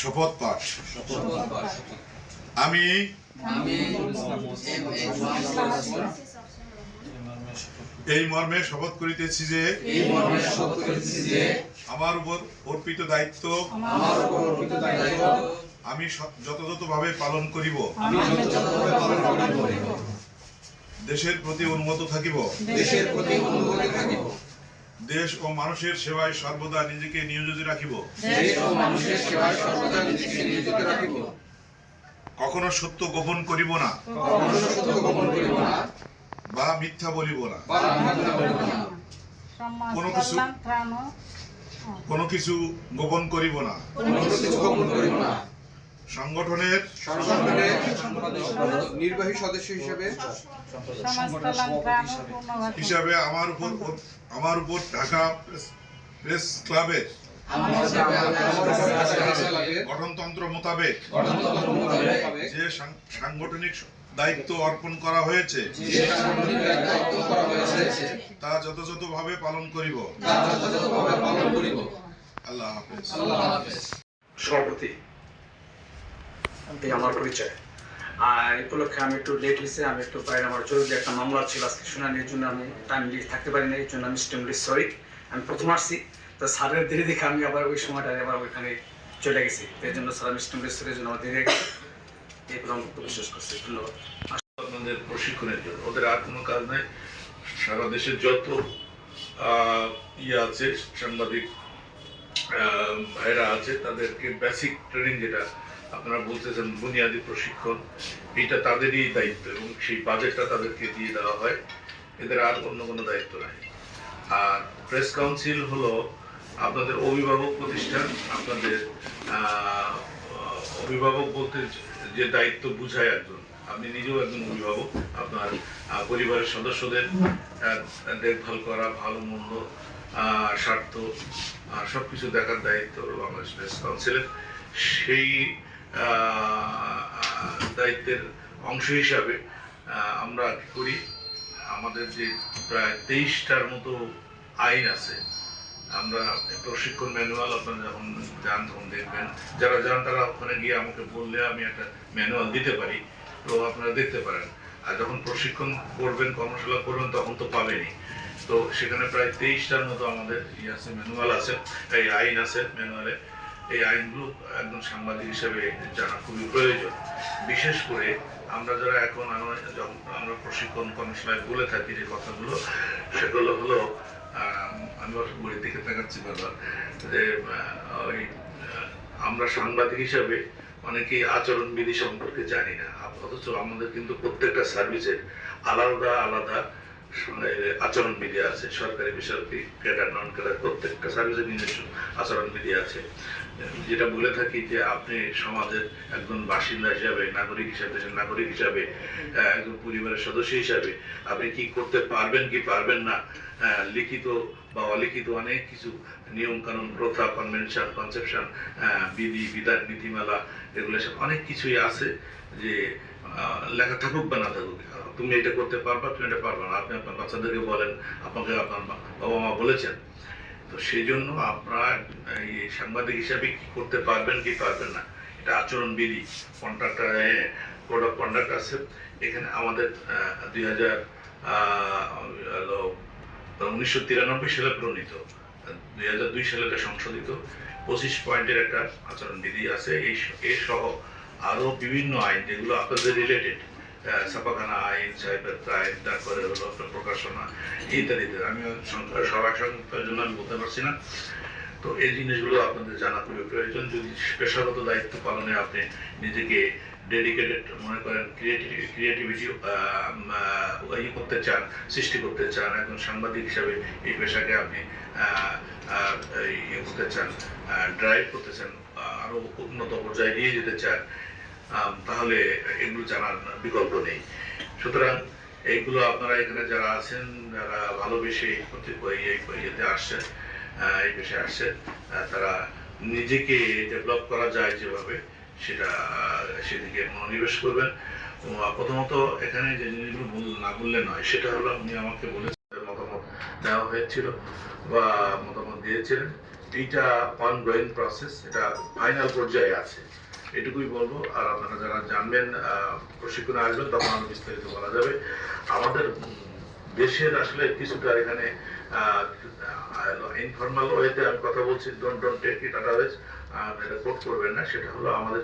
শপথ পাঠ। আমি এই মর্মে শপথ করিতেছি যে আমার উপর অর্পিত দায়িত্ব আমি যথাযথভাবে পালন করিব। দেশের প্রতি উন্মত্ত থাকিব। দেশ ও মানুষের সেবায় সর্বদা নিজেকে নিয়োজিত রাখিব। কখনো সত্য গোপন করিব না বা মিথ্যা বলিব না। কোনো কিছু গোপন করিব না। সংগঠনের নির্বাহী সদস্য হিসাবে আমার উপর ঢাকা প্রেস ক্লাবের গঠনতন্ত্র মোতাবেক যে সাংগঠনিক দায়িত্ব অর্পণ করা হয়েছে তা যথাযথভাবে পালন করিব। আল্লাহ হাফেজ। সভাপতি আমার পরিচয়। আর এই উপলক্ষে আমি একটু লেট হয়েছে, আমি একটু বাইরে আমার জরুরি একটা মামলা ছিল আজকে শুনানির জন্য, আমি টাইমলি থাকতে পারি না, এই জন্য আমি এক্সট্রিমলি সরি। আমি প্রথম আসছি, তো স্যারের দেরি দেখে আমি আবার ওই সময়টা আবার ওইখানে চলে গেছি, এই জন্য স্যার আমি এক্সট্রিমলি সরি, জন্য আমার দেরি গেছে। এই প্রথম বিশ্বাস করছি। ধন্যবাদ। আপনাদের প্রশিক্ষণের জন্য ওদের আর কোনো কাজ নেই। সারা দেশের যত আছে সাংবাদিক ভাইরা আছে তাদেরকে বেসিক ট্রেনিং, যেটা আপনারা বলতেছেন বুনিয়াদী প্রশিক্ষণ, এটা তাদেরই দায়িত্ব এবং সেই বাজেটটা তাদেরকে দিয়ে দেওয়া হয়। এদের আর অন্য কোনো দায়িত্ব নাই। আর প্রেস কাউন্সিল হলো আপনাদের অভিভাবক প্রতিষ্ঠান। আপনাদের অভিভাবক বলতে যে দায়িত্ব বুঝায় একজন, আপনি নিজেও একজন অভিভাবক। আপনার পরিবারের সদস্যদের দেখভাল করা, ভালো মন্দ, স্বার্থ সব কিছু দেখার দায়িত্ব হলো বাংলাদেশ প্রেস কাউন্সিলের। সেই দায়িত্বের অংশ হিসাবে আমরা কি করি, আমাদের যে প্রায় 23টার মতো আইন আছে, আমরা প্রশিক্ষণ ম্যানুয়াল আপনারা যখন যান তখন দেখবেন, যারা যান তারা ওখানে গিয়ে আমাকে বললে আমি একটা ম্যানুয়াল দিতে পারি, তো আপনারা দেখতে পারেন। আর যখন প্রশিক্ষণ করবেন, কর্মশালা করবেন, তখন তো পাবেনই। তো সেখানে প্রায় 23টার মতো আমাদের আছে, ম্যানুয়াল আছে, এই আইন আছে ম্যানুয়ালে। এই আইনগুলো একজন সাংবাদিক হিসেবে জানা খুবই প্রয়োজন। বিশেষ করে আমরা যারা এখন যখন আমরা প্রশিক্ষণ কর্মশালায় বলে থাকি যে কথাগুলো, সেগুলো হলো, আমি বইয়ের দিকে তাকাচ্ছি বারবার, যে ওই আমরা সাংবাদিক হিসাবে অনেকেই আচরণবিধি সম্পর্কে জানি না, অথচ আমাদের কিন্তু প্রত্যেকটা সার্ভিসের আলাদা আলাদা আচরণবিধি আছে। সরকারি, বেসরকারি, ক্যাডার, নন ক্যাডার, প্রত্যেকটা সার্ভিসের নিজস্ব আচরণবিধি আছে, যেটা বলে থাকি যে আপনি সমাজের একজন বাসিন্দা হিসাবে, নাগরিক হিসাবে, দেশের নাগরিক হিসাবে, একজন পরিবারের সদস্য হিসাবে আপনি কি করতে পারবেন কি পারবেন না, লিখিত বা অলিখিত অনেক কিছু নিয়ম কানুন, প্রথা, কনভেনশন, কনসেপশন, বিধি বিধান, নীতিমালা, এগুলো সব অনেক কিছুই আছে যে লেখা থাকুক বা না থাকুক, তুমি এটা করতে পারবা, তুমি এটা পারবা না। আপনি আপনার বাচ্চাদেরকে বলেন, আপনাকে আপনার বাবা মা বলেছেন। তো সেই জন্য আপনারা এই সাংবাদিক হিসাবে কি করতে পারবেন কি পারবেন না, এটা আচরণবিধি, কন্ট্রাক্টর কোড অফ কন্ডাক্ট আছে। এখানে আমাদের 1993 সালে প্রণীত, 2002 সালে এটা সংশোধিত 25 পয়েন্টের একটা আচরণবিধি আছে। এই সহ আরও বিভিন্ন আইন যেগুলো আপনাদের রিলেটেড, ছাপাখানা আইন, সাইবার ক্রাইম, তারপরে হলো প্রকাশনা ইত্যাদিতে। আমি সবার সংখ্যার জন্য আমি বলতে পারছি না। তো এই জিনিসগুলো আপনাদের জানা খুবই প্রয়োজন। যদি পেশাগত দায়িত্ব পালনে আপনি নিজেকে ডেডিকেটেড মনে করেন, ক্রিয়েটিভিটি করতে চান, সৃষ্টি করতে চান, একজন সাংবাদিক হিসাবে এই পেশাকে আপনি করতে চান, ড্রাইভ করতে চান, আরও উন্নত পর্যায়ে নিয়ে যেতে চান, তাহলে এগুলো জানার বিকল্প নেই। সুতরাং এইগুলো আপনারা এখানে যারা আছেন, যারা ভালোবেসে ইয়েতে আসছেন, এই পেশায় আসছেন, তারা নিজেকে ডেভেলপ করা যায় যেভাবে, সেদিকে মনোনিবেশ করবেন। প্রথমত এখানে যে জিনিসগুলো না বললে নয়, সেটা হলো উনি আমাকে বলেছেন, মতামত দেওয়া হয়েছিল বা মতামত দিয়েছিলেন, এইটা অনগোয়িং প্রসেস, এটা ফাইনাল পর্যায়ে আছে, এটুকুই বলবো। আর আপনারা যারা জানবেন প্রশিক্ষণে আসবেন তখন আরো বিস্তারিত বলা যাবে। আমাদের দেশের আসলে কিছুটা এখানে ইনফর্মাল ওয়েতে আমি কথা বলছি, ডোন্ট টেক ইট আদারওয়াইজ, এটা কোট করবেন না। সেটা হলো আমাদের